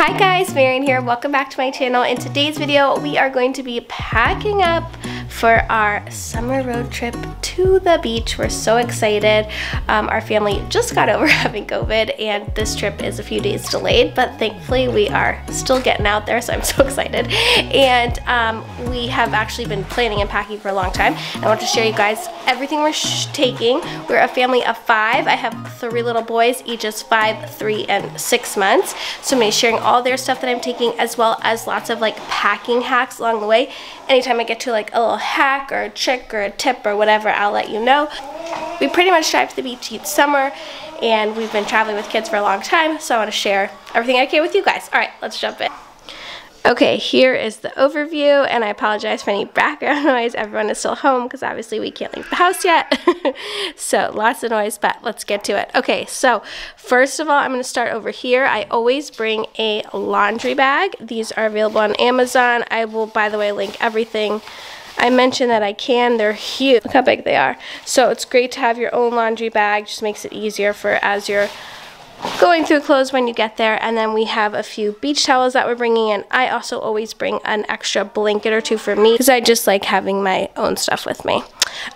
Hi guys, Marian here. Welcome back to my channel. In today's video, we are going to be packing up for our summer road trip to the beach. We're so excited. Our family just got over having COVID and this trip is a few days delayed, but thankfully we are still getting out there, so I'm so excited. And we have actually been planning and packing for a long time. I want to share you guys everything we're taking. We're a family of 5. I have 3 little boys, each is 5, 3, and 6 months. So I'm going to be sharing all their stuff that I'm taking, as well as lots of like packing hacks along the way. Anytime I get to like a little hack or a trick or a tip or whatever, I'll let you know. We pretty much drive to the beach each summer, and we've been traveling with kids for a long time, so I want to share everything I can with you guys. All right, let's jump in. Okay, here is the overview, and I apologize for any background noise. Everyone is still home because obviously we can't leave the house yet. So lots of noise, but let's get to it. Okay, so first of all, I'm going to start over here. I always bring a laundry bag. These are available on Amazon. I will, by the way, link everything I mentioned that I can. They're huge. Look how big they are. So it's great to have your own laundry bag. Just makes it easier for as you're going through clothes when you get there. And then we have a few beach towels that we're bringing in. I also always bring an extra blanket or 2 for me because I just like having my own stuff with me.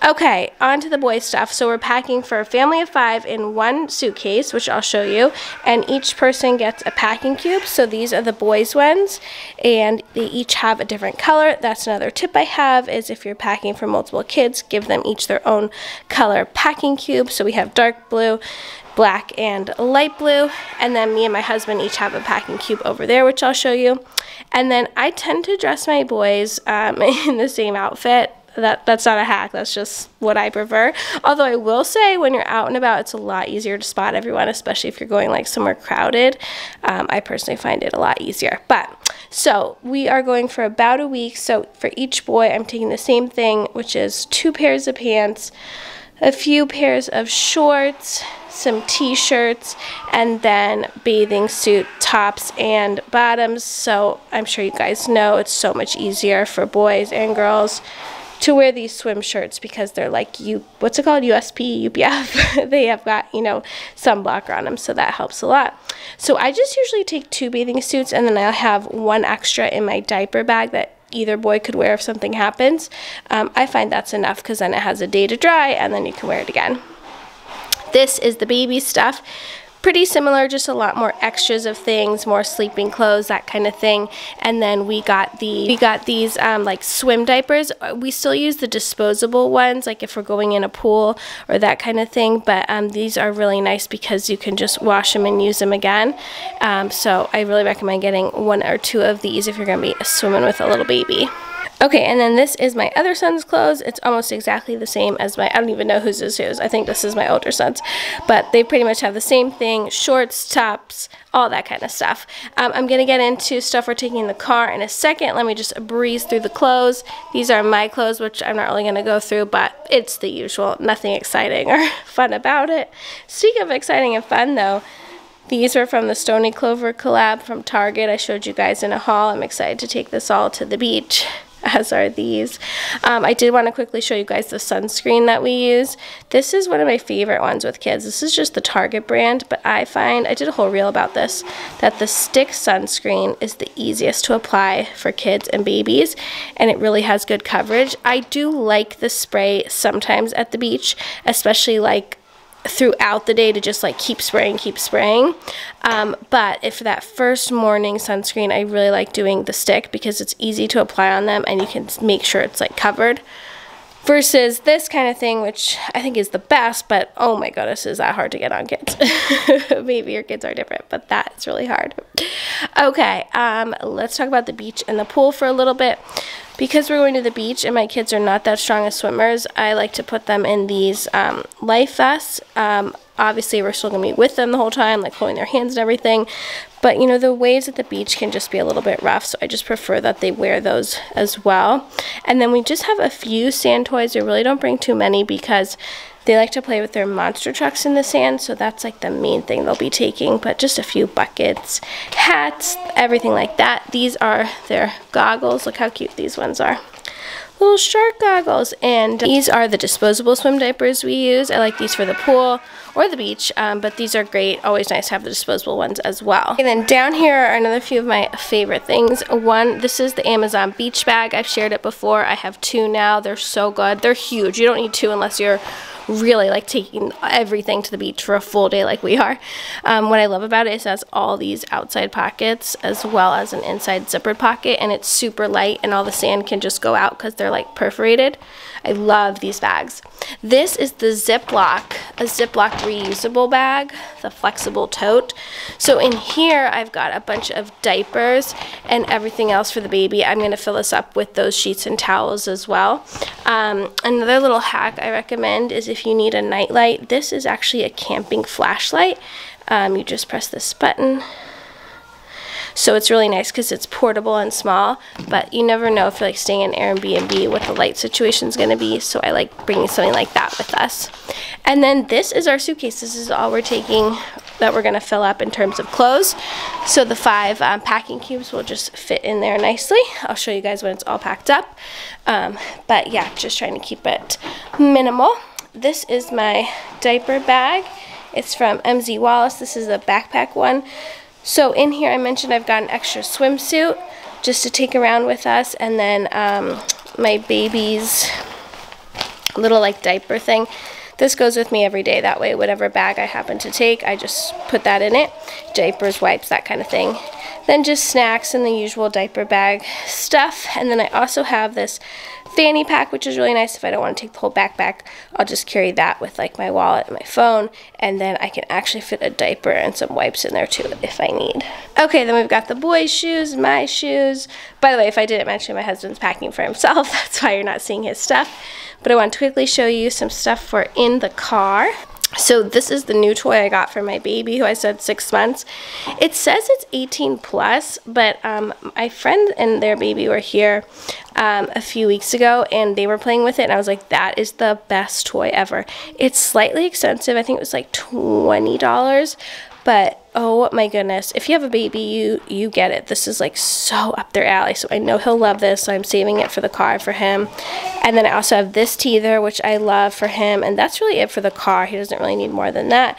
Okay, on to the boys stuff. So we're packing for a family of 5 in 1 suitcase, which I'll show you, and each person gets a packing cube. So these are the boys ones, and they each have a different color. That's another tip I have, is if you're packing for multiple kids, give them each their own color packing cube. So we have dark blue, black, and light blue, and then me and my husband each have a packing cube over there, which I'll show you. And then I tend to dress my boys in the same outfit. That's not a hack, that's just what I prefer. Although I will say, when you're out and about, it's a lot easier to spot everyone, especially if you're going like somewhere crowded. I personally find it a lot easier. But so we are going for about a week. So for each boy, I'm taking the same thing, which is 2 pairs of pants, a few pairs of shorts, some t-shirts, and then bathing suit tops and bottoms. So I'm sure you guys know it's so much easier for boys and girls to wear these swim shirts because they're like, what's it called, USP, UPF. They have got, you know, sunblock on them, so that helps a lot. So I just usually take 2 bathing suits, and then I'll have 1 extra in my diaper bag that either boy could wear if something happens. I find that's enough because then it has a day to dry, and then you can wear it again. This is the baby stuff. Pretty similar, just a lot more extras of things, more sleeping clothes, that kind of thing. And then we got these like swim diapers. We still use the disposable ones, like if we're going in a pool or that kind of thing. But these are really nice because you can just wash them and use them again. So I really recommend getting 1 or 2 of these if you're going to be swimming with a little baby. Okay, and then this is my other son's clothes. It's almost exactly the same as I don't even know whose is whose. I think this is my older son's. But they pretty much have the same thing, shorts, tops, all that kind of stuff. I'm going to get into stuff we're taking in the car in a second. Let me just breeze through the clothes. These are my clothes, which I'm not really going to go through, but it's the usual. Nothing exciting or fun about it. Speaking of exciting and fun, though, these are from the Stony Clover collab from Target. I showed you guys in a haul. I'm excited to take this all to the beach, as are these. I did want to quickly show you guys the sunscreen that we use. This is one of my favorite ones with kids. This is just the Target brand, but I find, I did a whole reel about this, that the stick sunscreen is the easiest to apply for kids and babies, and it really has good coverage. I do like the spray sometimes at the beach, especially like throughout the day, to just like keep spraying. But if for that first morning sunscreen, I really like doing the stick because it's easy to apply on them and you can make sure it's like covered, versus this kind of thing, which I think is the best, but oh my goodness, is that hard to get on kids. Maybe your kids are different, but that's really hard. Okay, let's talk about the beach and the pool for a little bit. Because we're going to the beach and my kids are not that strong as swimmers, I like to put them in these life vests. Obviously, we're still going to be with them the whole time, like holding their hands and everything. But, you know, the waves at the beach can just be a little bit rough, so I just prefer that they wear those as well. And then we just have a few sand toys. We really don't bring too many because they like to play with their monster trucks in the sand, so that's like the main thing they'll be taking. But just a few buckets, hats, everything like that. These are their goggles. Look how cute these ones are. little shark goggles. And these are the disposable swim diapers we use. I like these for the pool or the beach, but these are great. Always nice to have the disposable ones as well. And then down here are another few of my favorite things. One, this is the Amazon beach bag. I've shared it before. I have 2 now. They're so good. They're huge. You don't need 2 unless you're really like taking everything to the beach for a full day like we are. What I love about it is it has all these outside pockets as well as an inside zippered pocket, and it's super light and all the sand can just go out because they're like perforated. I love these bags. This is the Ziplock, a Ziplock reusable bag, the flexible tote. So in here I've got a bunch of diapers and everything else for the baby. I'm going to fill this up with those sheets and towels as well. Another little hack I recommend is if you need a night light, this is actually a camping flashlight. You just press this button. So it's really nice because it's portable and small, but you never know if you're like staying in Airbnb what the light situation is going to be, so I like bringing something like that with us. And then this is our suitcase. This is all we're taking that we're going to fill up in terms of clothes. So the 5 packing cubes will just fit in there nicely. I'll show you guys when it's all packed up. But yeah, just trying to keep it minimal. This is my diaper bag. It's from MZ Wallace. This is a backpack one. So in here I mentioned I've got an extra swimsuit just to take around with us, and then my baby's little like diaper thing. This goes with me every day. That way whatever bag I happen to take, I just put that in it. Diapers, wipes, that kind of thing. Then just snacks and the usual diaper bag stuff. And then I also have this Fanny Pack, which is really nice. If I don't want to take the whole backpack, I'll just carry that with like my wallet and my phone, and then I can actually fit a diaper and some wipes in there too if I need. Okay, then we've got the boys' shoes, my shoes. By the way, if I didn't mention, my husband's packing for himself. That's why you're not seeing his stuff. But I want to quickly show you some stuff for in the car. So this is the new toy I got for my baby, who I said 6 months. It says it's 18 plus, but my friend and their baby were here a few weeks ago, and they were playing with it, and I was like, that is the best toy ever. It's slightly expensive. I think it was like $20, but oh my goodness, if you have a baby, you get it. This is like so up their alley, so I know he'll love this, so I'm saving it for the car for him. And then I also have this teether, which I love for him, and that's really it for the car. He doesn't really need more than that.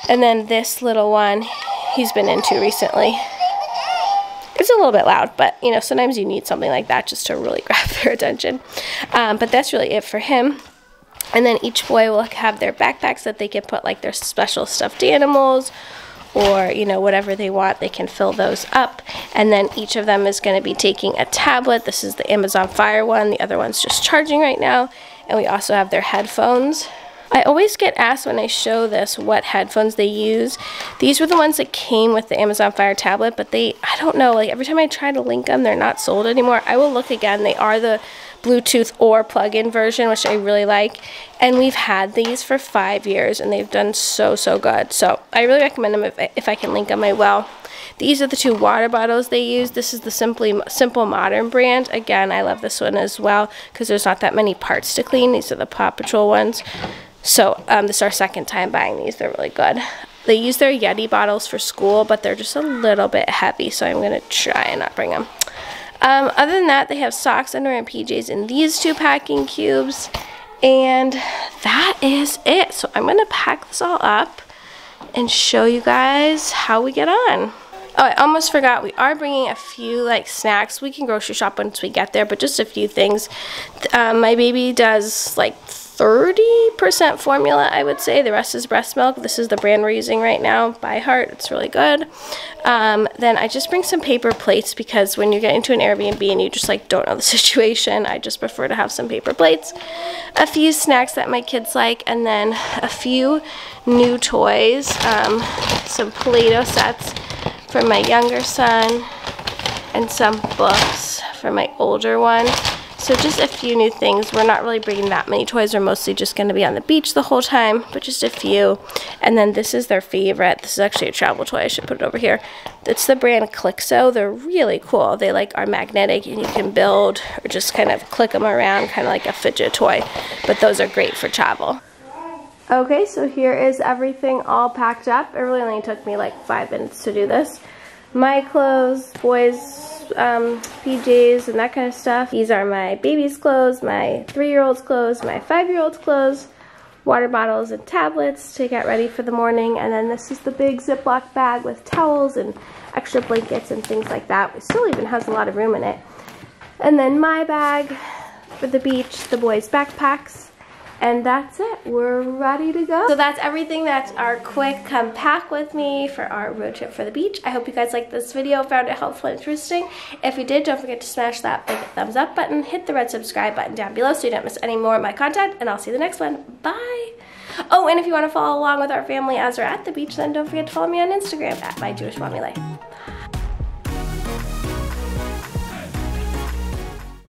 And then this little one he's been into recently. It's a little bit loud, but you know, sometimes you need something like that just to really grab their attention. But that's really it for him. And then each boy will have their backpacks that they can put like their special stuffed animals, or you know, whatever they want, they can fill those up. And then each of them is going to be taking a tablet. This is the Amazon Fire one, the other one's just charging right now. And we also have their headphones. I always get asked when I show this what headphones they use. These were the ones that came with the Amazon Fire tablet, but I don't know, like every time I try to link them, they're not sold anymore. I will look again. They are the Bluetooth or plug-in version, which I really like. And we've had these for 5 years, and they've done so good. So I really recommend them. If I can link them, I will. These are the 2 water bottles they use. This is the Simple Modern brand. Again, I love this one as well because there's not that many parts to clean. These are the Paw Patrol ones. So this is our second time buying these. They're really good. They use their Yeti bottles for school, but they're just a little bit heavy, so I'm going to try and not bring them. Other than that, they have socks, underwear, and PJs in these 2 packing cubes. And that is it. So I'm going to pack this all up and show you guys how we get on. Oh, I almost forgot. We are bringing a few like snacks. We can grocery shop once we get there, but just a few things. My baby does like 30% formula, I would say. The rest is breast milk. This is the brand we're using right now, By Heart. It's really good. Then I just bring some paper plates because when you get into an Airbnb and you just like don't know the situation, I just prefer to have some paper plates. A few snacks that my kids like, and then a few new toys. Some Play-Doh sets for my younger son, and some books for my older one. So just a few new things. We're not really bringing that many toys. We're mostly just going to be on the beach the whole time, but just a few. And then this is their favorite. This is actually a travel toy. I should put it over here. It's the brand Clixo. They're really cool. They like are magnetic, and you can build or just kind of click them around, kind of like a fidget toy. But those are great for travel. Okay, so here is everything all packed up. It really only took me like 5 minutes to do this. My clothes, boys' PJs, and that kind of stuff. These are my baby's clothes, my 3-year-old's clothes, my 5-year-old's clothes, water bottles and tablets to get ready for the morning. And then this is the big Ziploc bag with towels and extra blankets and things like that. It still even has a lot of room in it. And then my bag for the beach, the boys' backpacks. And that's it, we're ready to go. So that's everything. That's our quick come pack with me for our road trip for the beach. I hope you guys liked this video, found it helpful and interesting. If you did, don't forget to smash that big thumbs up button, hit the red subscribe button down below so you don't miss any more of my content, and I'll see you in the next one. Bye. Oh, and if you want to follow along with our family as we're at the beach, then don't forget to follow me on Instagram at My Jewish Mommy Life.